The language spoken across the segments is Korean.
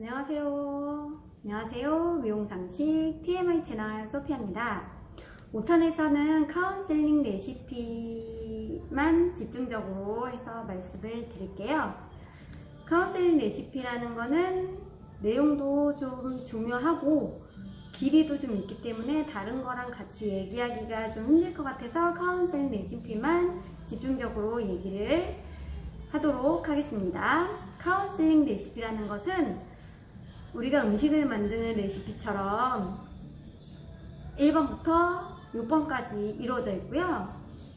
안녕하세요. 미용상식 TMI 채널 소피아입니다. 5탄에서는 카운셀링 레시피만 집중적으로 해서 말씀을 드릴게요. 카운셀링 레시피라는 거는 내용도 좀 중요하고 길이도 좀 있기 때문에 다른 거랑 같이 얘기하기가 좀 힘들 것 같아서 카운셀링 레시피만 집중적으로 얘기를 하도록 하겠습니다. 카운셀링 레시피라는 것은 우리가 음식을 만드는 레시피처럼 1번부터 6번까지 이루어져 있고요.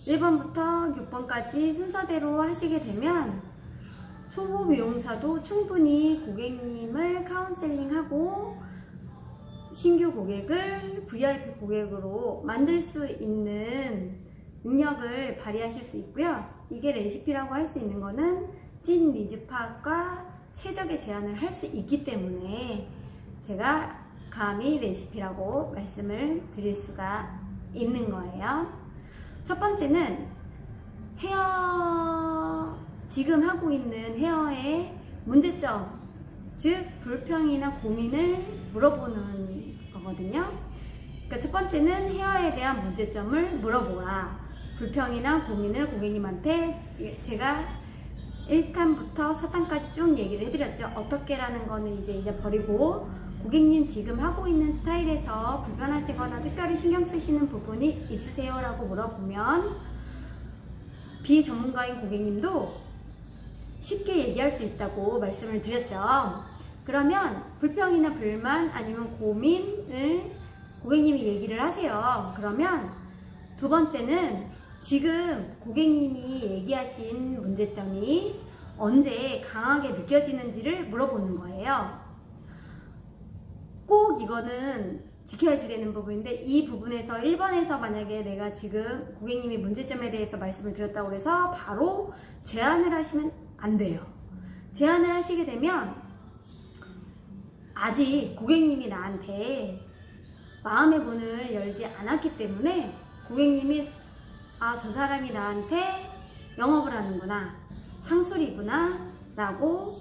1번부터 6번까지 순서대로 하시게 되면 초보 미용사도 충분히 고객님을 카운셀링하고 신규 고객을 VIP 고객으로 만들 수 있는 능력을 발휘하실 수 있고요. 이게 레시피라고 할 수 있는 거는 찐 니즈 파악과 최적의 제안을 할 수 있기 때문에 제가 감히 레시피라고 말씀을 드릴 수가 있는 거예요. 첫 번째는 헤어, 지금 하고 있는 헤어의 문제점, 즉 불평이나 고민을 물어보는 거거든요. 그러니까 첫 번째는 헤어에 대한 문제점을 물어보라. 불평이나 고민을 고객님한테 제가 1탄부터 4탄까지 쭉 얘기를 해드렸죠. 어떻게라는 거는 이제 버리고 고객님 지금 하고 있는 스타일에서 불편하시거나 특별히 신경 쓰시는 부분이 있으세요? 라고 물어보면 비전문가인 고객님도 쉽게 얘기할 수 있다고 말씀을 드렸죠. 그러면 불평이나 불만 아니면 고민을 고객님이 얘기를 하세요. 그러면 두 번째는 지금 고객님이 얘기하신 문제점이 언제 강하게 느껴지는지를 물어보는 거예요. 꼭 이거는 지켜야지 되는 부분인데 이 부분에서 1번에서 만약에 내가 지금 고객님이 문제점에 대해서 말씀을 드렸다고 해서 바로 제안을 하시면 안 돼요. 제안을 하시게 되면 아직 고객님이 나한테 마음의 문을 열지 않았기 때문에 고객님이 저 사람이 나한테 영업을 하는구나, 상술이구나 라고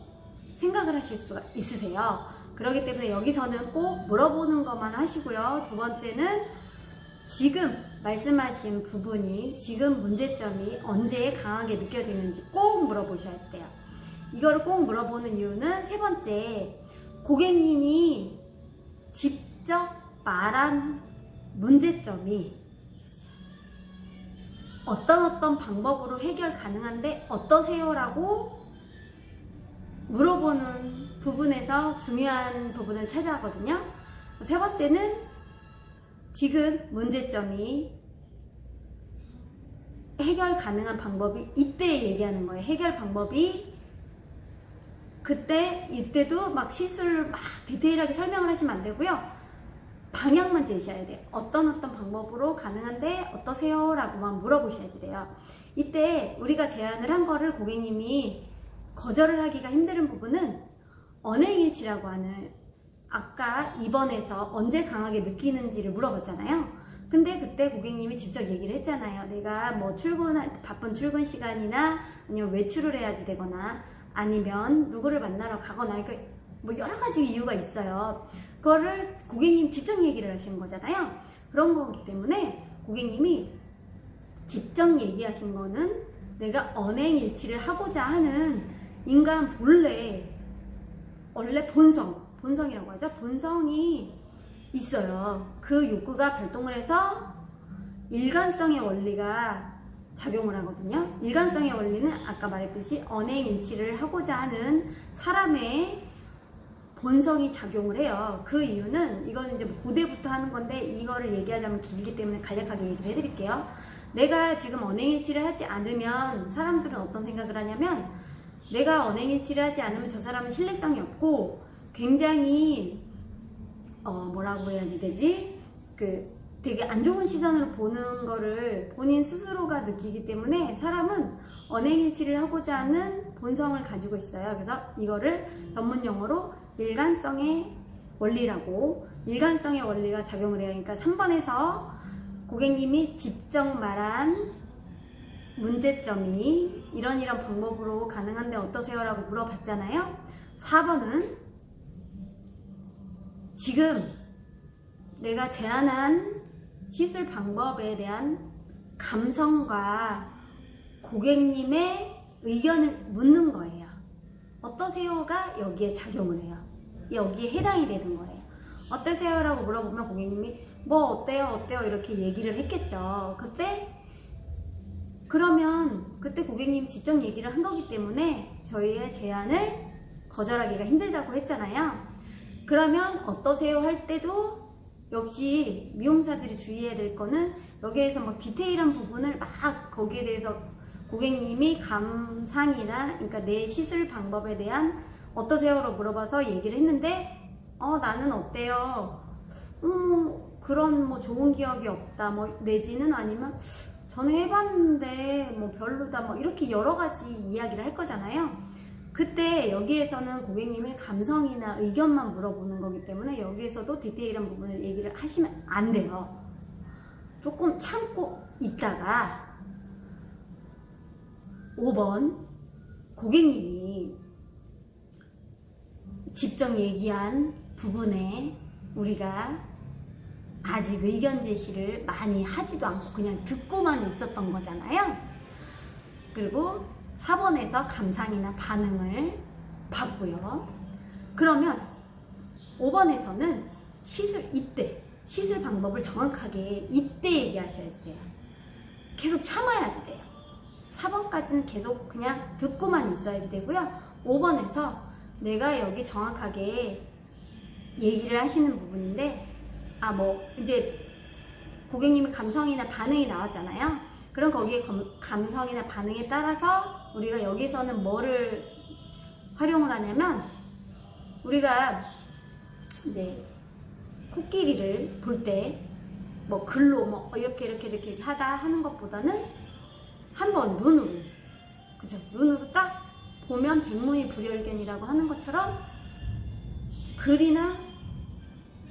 생각을 하실 수가 있으세요. 그렇기 때문에 여기서는 꼭 물어보는 것만 하시고요. 두 번째는 지금 말씀하신 부분이, 지금 문제점이 언제 강하게 느껴지는지 꼭 물어보셔야 돼요. 이거를 꼭 물어보는 이유는 세 번째, 고객님이 직접 말한 문제점이 어떤 방법으로 해결 가능한데 어떠세요? 라고 물어보는 부분에서 중요한 부분을 차지하거든요. 세 번째는 지금 문제점이 해결 가능한 방법이 이때 얘기하는 거예요. 해결 방법이 이때도 막 실수를 막 디테일하게 설명을 하시면 안 되고요. 방향만 제시해야 돼요. 어떤 방법으로 가능한데 어떠세요? 라고만 물어보셔야지 돼요. 이때 우리가 제안을 한 거를 고객님이 거절을 하기가 힘든 부분은 언행일치라고 하는, 아까 2번에서 언제 강하게 느끼는지를 물어봤잖아요. 근데 그때 고객님이 직접 얘기를 했잖아요. 내가 뭐 바쁜 출근 시간이나 아니면 외출을 해야지 되거나 아니면 누구를 만나러 가거나, 그러니까 뭐 여러 가지 이유가 있어요. 그거를 고객님 직접 얘기를 하시는 거잖아요. 그런 거기 때문에 고객님이 직접 얘기하신 거는 내가 언행일치를 하고자 하는 인간 원래 본성이라고 하죠. 본성이 있어요. 그 욕구가 발동을 해서 일관성의 원리가 작용을 하거든요. 일관성의 원리는 아까 말했듯이 언행일치를 하고자 하는 사람의 본성이 작용을 해요. 그 이유는, 이거는 이제 고대부터 하는 건데 이거를 얘기하자면 길기 때문에 간략하게 얘기를 해드릴게요. 내가 지금 언행일치를 하지 않으면 사람들은 어떤 생각을 하냐면, 내가 언행일치를 하지 않으면 저 사람은 신뢰성이 없고 굉장히 뭐라고 해야 되지? 되게 안 좋은 시선으로 보는 거를 본인 스스로가 느끼기 때문에 사람은 언행일치를 하고자 하는 본성을 가지고 있어요. 그래서 이거를 전문 용어로 일관성의 원리라고, 일관성의 원리가 작용을 해요. 그러니까 3번에서 고객님이 직접 말한 문제점이 이런 방법으로 가능한데 어떠세요? 라고 물어봤잖아요. 4번은 지금 내가 제안한 시술 방법에 대한 감성과 고객님의 의견을 묻는 거예요. 어떠세요가 여기에 작용을 해요. 여기에 해당이 되는 거예요. 어떠세요? 라고 물어보면 고객님이 뭐 어때요? 이렇게 얘기를 했겠죠. 그러면 그때 고객님이 직접 얘기를 한 거기 때문에 저희의 제안을 거절하기가 힘들다고 했잖아요. 그러면 어떠세요? 할 때도 역시 미용사들이 주의해야 될 거는 여기에서 막 디테일한 부분을 막 거기에 대해서 고객님이 감상이나 그러니까 내 시술 방법에 대한 어떠세요로 물어봐서 얘기를 했는데 나는 어때요? 그런 뭐 좋은 기억이 없다 뭐 내지는 아니면 저는 해봤는데 뭐 별로다 뭐 이렇게 여러 가지 이야기를 할 거잖아요. 그때 여기에서는 고객님의 감성이나 의견만 물어보는 거기 때문에 여기에서도 디테일한 부분을 얘기를 하시면 안 돼요. 조금 참고 있다가 5번 고객님이 직접 얘기한 부분에 우리가 아직 의견 제시를 많이 하지도 않고 그냥 듣고만 있었던 거잖아요. 그리고 4번에서 감상이나 반응을 받고요. 그러면 5번에서는 시술 방법을 정확하게 이때 얘기하셔야 돼요. 계속 참아야지 돼요. 4번까지는 계속 그냥 듣고만 있어야지 되고요. 5번에서 내가 여기 정확하게 얘기를 하시는 부분인데 뭐 이제 고객님의 감성이나 반응이 나왔잖아요. 그럼 거기에 감성이나 반응에 따라서 우리가 여기서는 뭐를 활용을 하냐면 우리가 이제 코끼리를 볼 때 뭐 글로 뭐 이렇게 하다 하는 것보다는 한번 눈으로, 그죠? 눈으로 딱 보면 백문이 불여일견이라고 하는 것처럼 글이나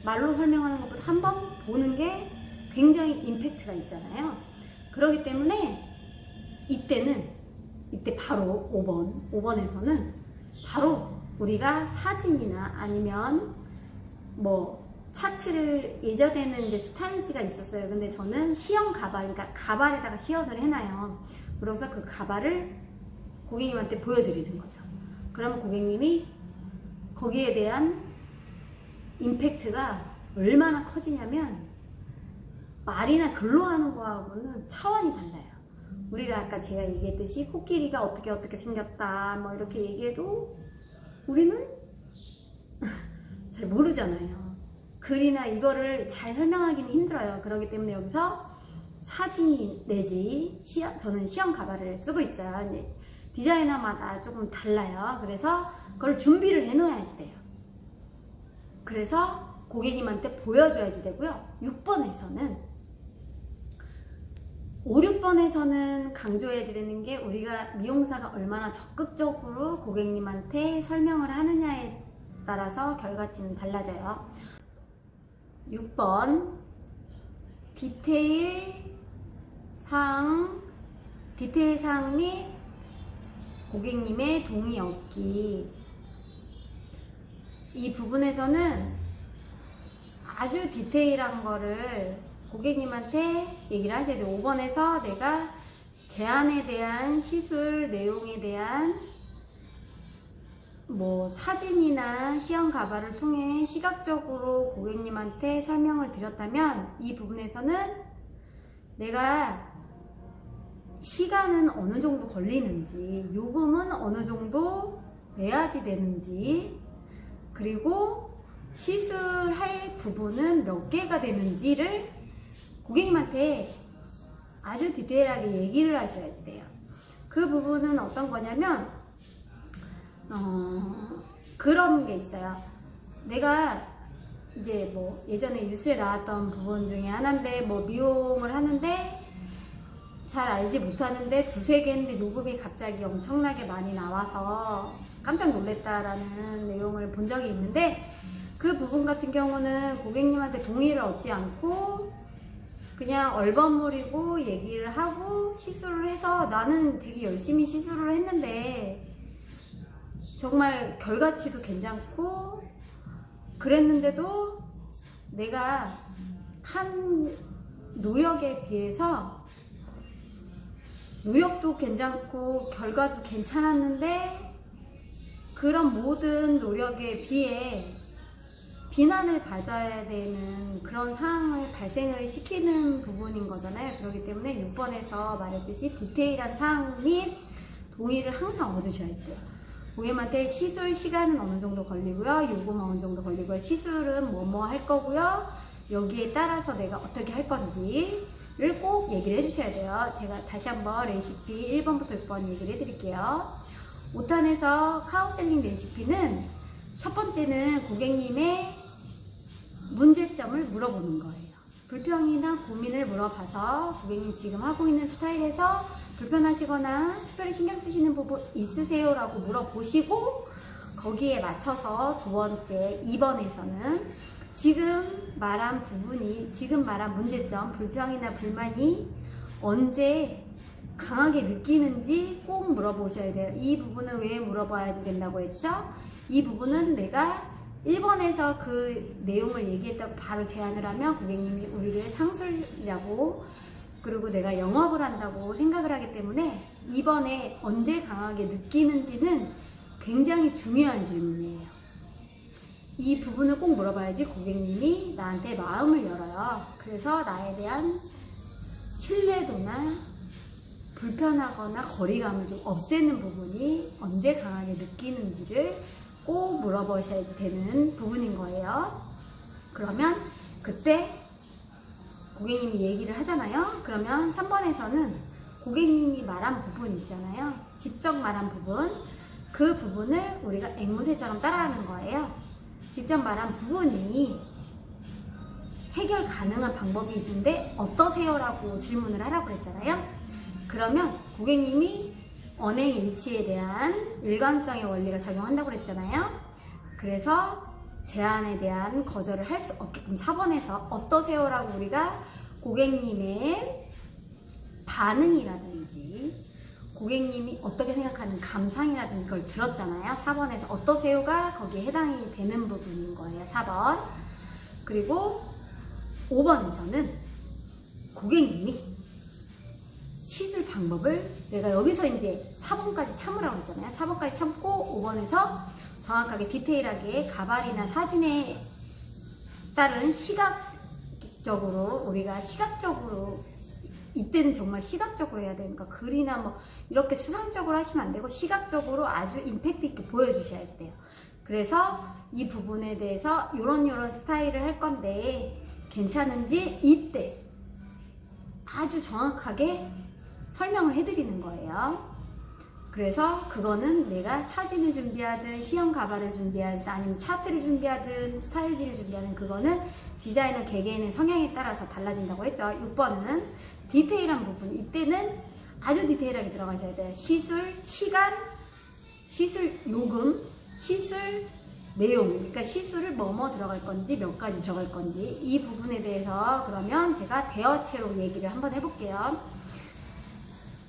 말로 설명하는 것보다 한번 보는 게 굉장히 임팩트가 있잖아요. 그렇기 때문에 이때 바로 5번에서는 바로 우리가 사진이나 아니면 뭐 차트를 예전에는 이제 스타일지가 있었어요. 근데 저는 시연 가발, 그러니까 가발에다가 시연을 해놔요. 그래서 그 가발을 고객님한테 보여드리는 거죠. 그러면 고객님이 거기에 대한 임팩트가 얼마나 커지냐면 말이나 글로 하는 거하고는 차원이 달라요. 우리가 아까 제가 얘기했듯이 코끼리가 어떻게 생겼다 뭐 이렇게 얘기해도 우리는 잘 모르잖아요. 글이나 이거를 잘 설명하기는 힘들어요. 그렇기 때문에 여기서 사진이 내지 저는 시연 가발을 쓰고 있어요. 이제 디자이너마다 조금 달라요. 그래서 그걸 준비를 해 놓아야지 돼요. 그래서 고객님한테 보여줘야지 되고요. 5, 6번에서는 강조해야지 되는 게 우리가 미용사가 얼마나 적극적으로 고객님한테 설명을 하느냐에 따라서 결과치는 달라져요. 6번 디테일 사항 및 고객님의 동의 얻기. 이 부분에서는 아주 디테일한 거를 고객님한테 얘기를 하셔야 돼요. 5번에서 내가 제안에 대한 시술 내용에 대한 뭐 사진이나 시연 가발을 통해 시각적으로 고객님한테 설명을 드렸다면 이 부분에서는 내가 시간은 어느 정도 걸리는지, 요금은 어느 정도 내야지 되는지, 그리고 시술할 부분은 몇 개가 되는지를 고객님한테 아주 디테일하게 얘기를 하셔야지 돼요. 그 부분은 어떤 거냐면 그런 게 있어요. 내가 이제 뭐 예전에 뉴스에 나왔던 부분 중에 하나인데 뭐 미용을 하는데 잘 알지 못하는데 두세 개인데 요금이 갑자기 엄청나게 많이 나와서 깜짝 놀랐다라는 내용을 본 적이 있는데 그 부분 같은 경우는 고객님한테 동의를 얻지 않고 그냥 얼버무리고 얘기를 하고 시술을 해서 나는 되게 열심히 시술을 했는데 정말 결과치도 괜찮고 그랬는데도 내가 한 노력에 비해서 노력도 괜찮고 결과도 괜찮았는데 그런 모든 노력에 비해 비난을 받아야 되는 그런 상황을 발생을 시키는 부분인 거잖아요. 그렇기 때문에 6번에서 말했듯이 디테일한 사항 및 동의를 항상 얻으셔야 돼요. 고객님한테 시술 시간은 어느 정도 걸리고요, 요금은 어느 정도 걸리고요, 시술은 뭐뭐 할 거고요, 여기에 따라서 내가 어떻게 할 건지를 꼭 얘기를 해주셔야 돼요. 제가 다시 한번 레시피 1번부터 6번 얘기를 해드릴게요. 5탄에서 카운셀링 레시피는 첫 번째는 고객님의 문제점을 물어보는 거예요. 불평이나 고민을 물어봐서 고객님 지금 하고 있는 스타일에서 불편하시거나 특별히 신경 쓰시는 부분 있으세요? 라고 물어보시고 거기에 맞춰서 두 번째 2번에서는 지금 말한 부분이, 지금 말한 문제점, 불평이나 불만이 언제 강하게 느끼는지 꼭 물어보셔야 돼요. 이 부분은 왜 물어봐야 된다고 했죠? 이 부분은 내가 1번에서 그 내용을 얘기했다고 바로 제안을 하면 고객님이 우리를 상술이라고, 그리고 내가 영업을 한다고 생각을 하기 때문에 2번에 언제 강하게 느끼는지는 굉장히 중요한 질문이에요. 이 부분을 꼭 물어봐야지 고객님이 나한테 마음을 열어요. 그래서 나에 대한 신뢰도나 불편하거나 거리감을 좀 없애는 부분이 언제 강하게 느끼는지를 꼭 물어보셔야 되는 부분인 거예요. 그러면 그때 고객님이 얘기를 하잖아요. 그러면 3번에서는 고객님이 말한 부분 있잖아요. 직접 말한 부분, 그 부분을 우리가 앵무새처럼 따라하는 거예요. 직접 말한 부분이 해결 가능한 방법이 있는데 어떠세요? 라고 질문을 하라고 그랬잖아요. 그러면 고객님이 언행일치에 대한 일관성의 원리가 작용한다고 그랬잖아요. 그래서 제안에 대한 거절을 할 수 없게끔 4번에서 어떠세요? 라고 우리가 고객님의 반응이라든지 고객님이 어떻게 생각하는 감상이라든지 그걸 들었잖아요. 4번에서 어떠세요가 거기에 해당이 되는 부분인 거예요. 4번. 그리고 5번에서는 고객님이 시술 방법을, 내가 여기서 이제 4번까지 참으라고 했잖아요. 4번까지 참고 5번에서 정확하게 디테일하게 가발이나 사진에 따른 시각적으로, 우리가 시각적으로, 이때는 정말 시각적으로 해야 되니까 글이나 뭐 이렇게 추상적으로 하시면 안 되고 시각적으로 아주 임팩트 있게 보여주셔야 돼요. 그래서 이 부분에 대해서 요런 스타일을 할 건데 괜찮은지 이때 아주 정확하게 설명을 해드리는 거예요. 그래서 그거는 내가 사진을 준비하든 시험 가발을 준비하든 아니면 차트를 준비하든 스타일지를 준비하든 그거는 디자이너 개개인의 성향에 따라서 달라진다고 했죠. 6번은 디테일한 부분, 이때는 아주 디테일하게 들어가셔야 돼요. 시술 시간, 시술 요금, 시술 내용, 그러니까 시술을 뭐뭐 들어갈 건지 몇 가지 들어갈 건지 이 부분에 대해서 그러면 제가 대어체로 얘기를 한번 해볼게요.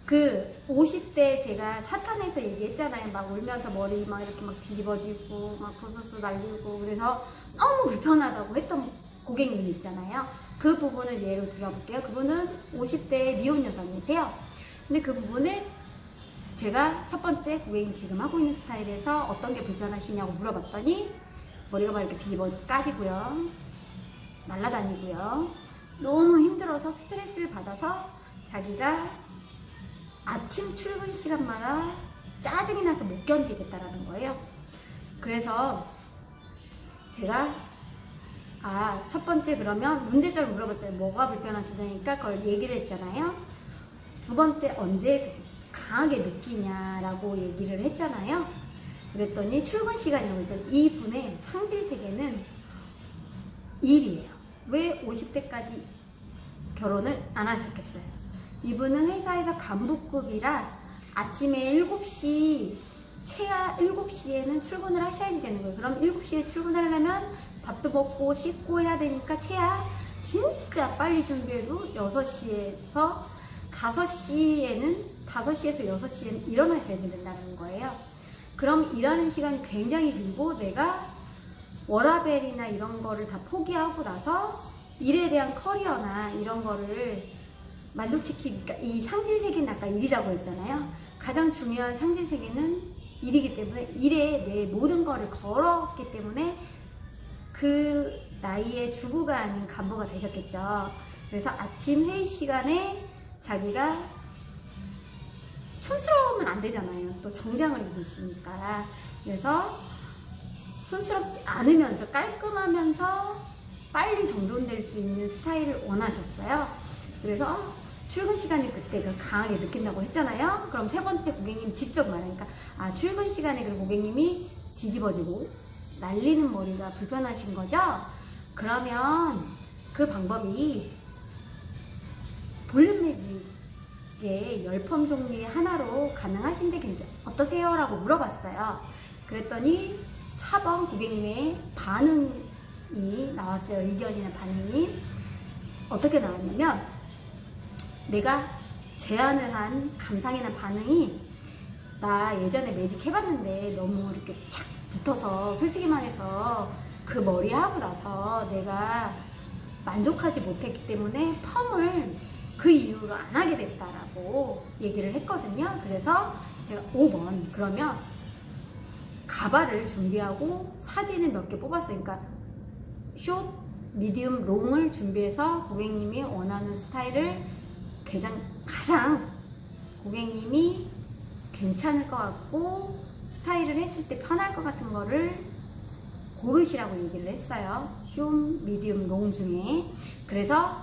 그 50대 제가 사탄에서 얘기했잖아요. 막 울면서 머리 막 이렇게 막 뒤집어지고 막 부스스 날리고 그래서 너무 불편하다고 했던 고객님 있잖아요. 그 부분을 예로 들어볼게요. 그분은 50대 미혼 여성이세요. 근데 그 부분을 제가 첫 번째 고객님 지금 하고 있는 스타일에서 어떤 게 불편하시냐고 물어봤더니 머리가 막 이렇게 뒤집어 까지고요, 날아다니고요, 너무 힘들어서 스트레스를 받아서 자기가 아침 출근 시간마다 짜증이 나서 못 견디겠다라는 거예요. 그래서 제가 첫 번째 그러면 문제점을 물어봤잖아요. 뭐가 불편하시다니까 그걸 얘기를 했잖아요. 두 번째 언제 강하게 느끼냐라고 얘기를 했잖아요. 그랬더니 출근 시간이라고 했잖아요. 이분의 상질 세계는 일이에요. 왜 50대까지 결혼을 안 하셨겠어요? 이분은 회사에서 간부급이라 아침에 7시, 최하 7시에는 출근을 하셔야 되는 거예요. 그럼 7시에 출근하려면 밥도 먹고 씻고 해야 되니까 최하 진짜 빨리 준비해도 6시에서 5시에서 6시에는 일어나셔야 된다는 거예요. 그럼 일하는 시간이 굉장히 길고 내가 워라벨이나 이런 거를 다 포기하고 나서 일에 대한 커리어나 이런 거를 만족시키니까 이 상질세계는 아까 일이라고 했잖아요. 가장 중요한 상질세계는 일이기 때문에 일에 내 모든 거를 걸었기 때문에 그 나이에 주부가 아닌 간부가 되셨겠죠. 그래서 아침 회의 시간에 자기가 촌스러우면 안 되잖아요. 또 정장을 입으시니까. 그래서 촌스럽지 않으면서 깔끔하면서 빨리 정돈될 수 있는 스타일을 원하셨어요. 그래서 출근 시간이 그때 강하게 느낀다고 했잖아요. 그럼 세 번째 고객님 직접 말하니까 출근 시간에 그 고객님이 뒤집어지고 날리는 머리가 불편하신 거죠? 그러면 그 방법이 볼륨 매직의 열펌 종류의 하나로 가능하신데 어떠세요? 라고 물어봤어요. 그랬더니 4번 고객님의 반응이 나왔어요. 의견이나 반응이 어떻게 나왔냐면 내가 제안을 한 감상이나 반응이 나 예전에 매직 해봤는데 너무 이렇게 착 붙어서 솔직히 말해서 그 머리 하고 나서 내가 만족하지 못했기 때문에 펌을 그 이후로 안 하게 됐다라고 얘기를 했거든요. 그래서 제가 5번 그러면 가발을 준비하고 사진을 몇 개 뽑았어요. 그러니까 숏, 미디움, 롱을 준비해서 고객님이 원하는 스타일을 가장 고객님이 괜찮을 것 같고 스타일을 했을 때 편할 것 같은 거를 고르시라고 얘기를 했어요. 숏, 미디움, 롱 중에. 그래서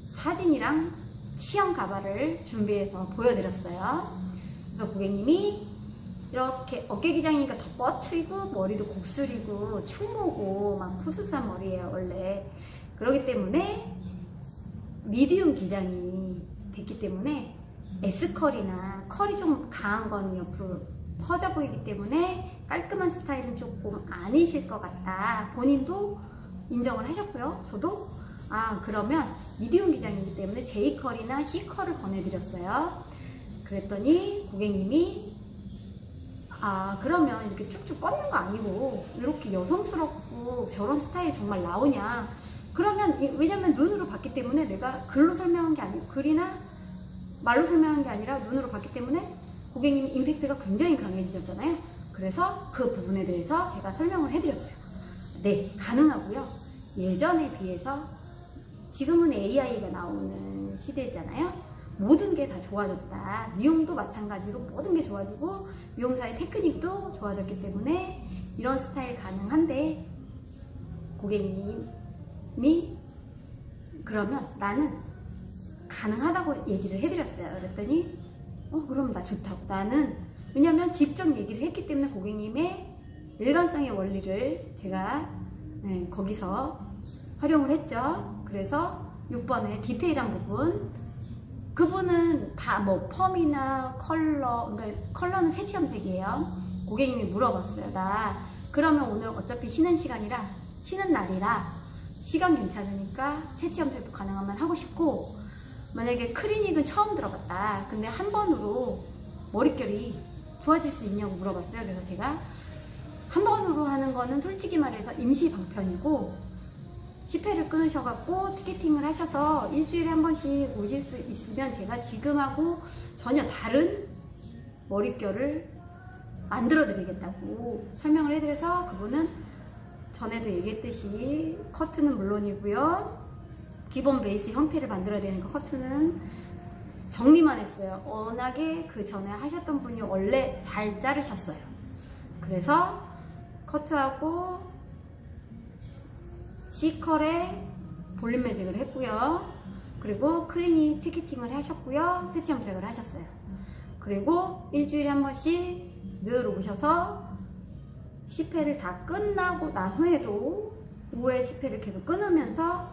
사진이랑 시험 가발을 준비해서 보여드렸어요. 그래서 고객님이 이렇게 어깨 기장이니까 더 뻗치고 머리도 곱슬이고 충모고 막 푸스스한 머리예요 원래. 그렇기 때문에 미디움 기장이 됐기 때문에 S컬이나 컬이 좀 강한 거는 옆으로 퍼져 보이기 때문에 깔끔한 스타일은 조금 아니실 것 같다. 본인도 인정을 하셨고요. 저도 그러면 미디움 기장이기 때문에 J컬이나 C컬을 권해드렸어요. 그랬더니 고객님이 그러면 이렇게 쭉쭉 뻗는 거 아니고 이렇게 여성스럽고 저런 스타일이 정말 나오냐. 그러면 왜냐면 눈으로 봤기 때문에 내가 글로 설명한 게 아니고 글이나 말로 설명한 게 아니라 눈으로 봤기 때문에 고객님 임팩트가 굉장히 강해지셨잖아요. 그래서 그 부분에 대해서 제가 설명을 해드렸어요. 네, 가능하고요. 예전에 비해서 지금은 AI가 나오는 시대잖아요. 모든 게 다 좋아졌다. 미용도 마찬가지로 모든 게 좋아지고 미용사의 테크닉도 좋아졌기 때문에 이런 스타일 가능한데 고객님이 그러면 나는 가능하다고 얘기를 해드렸어요. 그랬더니 그럼 나 좋다고. 나는 왜냐면 직접 얘기를 했기 때문에 고객님의 일관성의 원리를 제가 거기서 활용을 했죠. 그래서 6번의 디테일한 부분, 그분은 다 뭐 펌이나 컬러, 그러니까 컬러는 새치염색이에요. 고객님이 물어봤어요. 나 그러면 오늘 어차피 쉬는 날이라 시간 괜찮으니까 새치염색도 가능하면 하고 싶고, 만약에 클리닉은 처음 들어봤다. 근데 한 번으로 머릿결이 좋아질 수 있냐고 물어봤어요. 그래서 제가 한 번으로 하는 거는 솔직히 말해서 임시 방편이고 10회를 끊으셔갖고 티켓팅을 하셔서 일주일에 한 번씩 오실 수 있으면 제가 지금하고 전혀 다른 머릿결을 만들어 드리겠다고 설명을 해드려서 그분은 전에도 얘기했듯이 커트는 물론이고요. 기본 베이스 형태를 만들어야 되니까 커트는 정리만 했어요. 워낙에 그 전에 하셨던 분이 원래 잘 자르셨어요. 그래서 커트하고 C컬에 볼륨 매직을 했고요. 그리고 클리닉 티켓팅을 하셨고요. 새치염색을 하셨어요. 그리고 일주일에 한 번씩 늘 오셔서 10회를 다 끝나고 난 후에도 5회 10회를 계속 끊으면서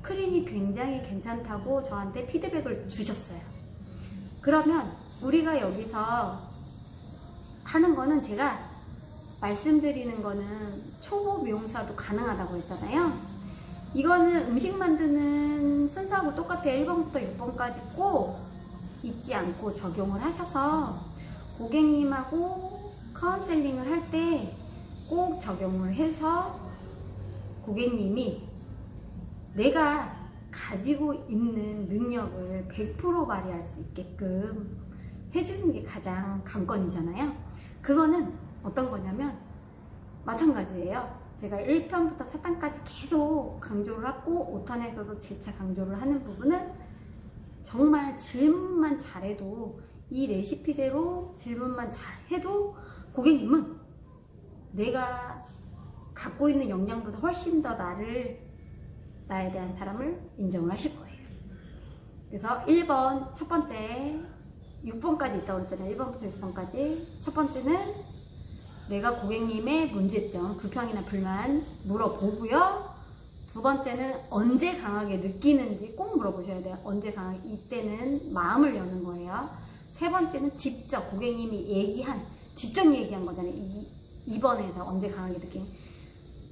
클리닉 굉장히 괜찮다고 저한테 피드백을 주셨어요. 그러면 우리가 여기서 하는 거는 제가 말씀드리는 거는 초보 미용사도 가능하다고 했잖아요. 이거는 음식 만드는 순서하고 똑같아요. 1번부터 6번까지 꼭 잊지 않고 적용을 하셔서 고객님하고 카운셀링을 할 때 꼭 적용을 해서 고객님이 내가 가지고 있는 능력을 100% 발휘할 수 있게끔 해주는 게 가장 관건이잖아요. 그거는 어떤 거냐면 마찬가지예요. 제가 1편부터 4탄까지 계속 강조를 하고 5탄에서도 재차 강조를 하는 부분은 정말 질문만 잘해도 이 레시피대로 질문만 잘해도 고객님은 내가 갖고 있는 역량보다 훨씬 더 나에 대한 사람을 인정을 하실 거예요. 그래서 1번 첫 번째 6번까지 있다고 그랬잖아요. 1번부터 6번까지. 첫 번째는 내가 고객님의 문제점, 불평이나 불만 물어보고요. 두 번째는 언제 강하게 느끼는지 꼭 물어보셔야 돼요. 언제 강하게, 이때는 마음을 여는 거예요. 세 번째는 직접 고객님이 직접 얘기한 거잖아요. 2번에서 언제 강하게 느끼는.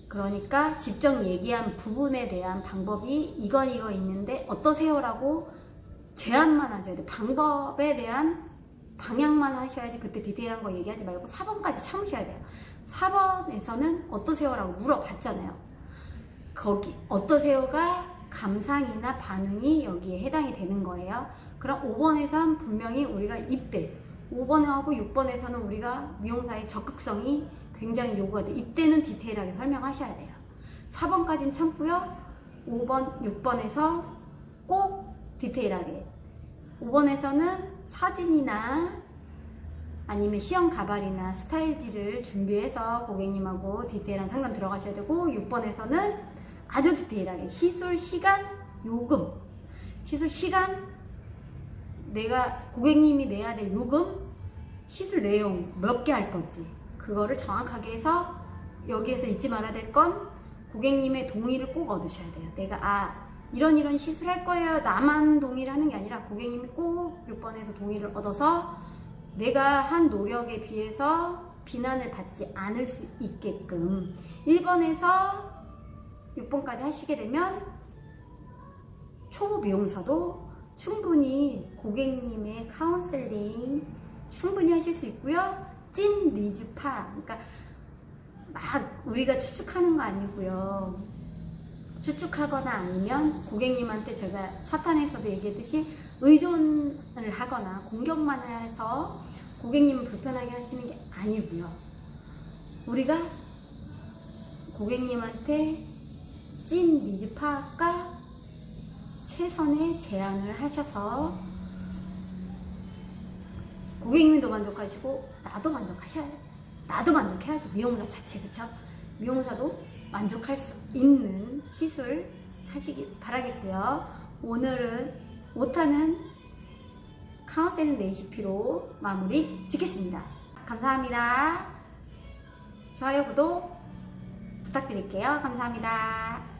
그러니까 직접 얘기한 부분에 대한 방법이 이거 있는데 어떠세요라고 제안만 하셔야 돼요. 방법에 대한 방향만 하셔야지 그때 디테일한 거 얘기하지 말고 4번까지 참으셔야 돼요. 4번에서는 어떠세요라고 물어봤잖아요. 거기 어떠세요가 감상이나 반응이 여기에 해당이 되는 거예요. 그럼 5번에서는 분명히 우리가 이때 5번하고 6번에서는 우리가 미용사의 적극성이 굉장히 요구가 돼요. 이때는 디테일하게 설명하셔야 돼요. 4번까지는 참고요. 5번, 6번에서 꼭 디테일하게. 5번에서는 사진이나 아니면 시험 가발이나 스타일지를 준비해서 고객님하고 디테일한 상담 들어가셔야 되고 6번에서는 아주 디테일하게 시술 시간, 요금, 시술 시간, 내가 고객님이 내야 될 요금, 시술 내용 몇 개 할 건지 그거를 정확하게 해서 여기에서 잊지 말아야 될 건 고객님의 동의를 꼭 얻으셔야 돼요. 내가 이런 시술 할 거예요. 나만 동의를 하는 게 아니라 고객님이 꼭 6번에서 동의를 얻어서 내가 한 노력에 비해서 비난을 받지 않을 수 있게끔 1번에서 6번까지 하시게 되면 초보 미용사도 충분히 고객님의 카운셀링 충분히 하실 수 있고요. 찐 니즈파, 그러니까 막 우리가 추측하는 거 아니고요. 추측하거나 아니면 고객님한테 제가 4탄에서도 얘기했듯이 의존을 하거나 공격만 해서 고객님을 불편하게 하시는 게 아니고요. 우리가 고객님한테 찐 니즈 파악과 최선의 제안을 하셔서 고객님도 만족하시고 나도 만족하셔야 돼요. 나도 만족해야죠. 미용사 자체, 그쵸? 미용사도 만족할 수 있는 시술 하시기 바라겠고요. 오늘은 5탄은 카운셀링 레시피로 마무리 짓겠습니다. 감사합니다. 좋아요, 구독 부탁드릴게요. 감사합니다.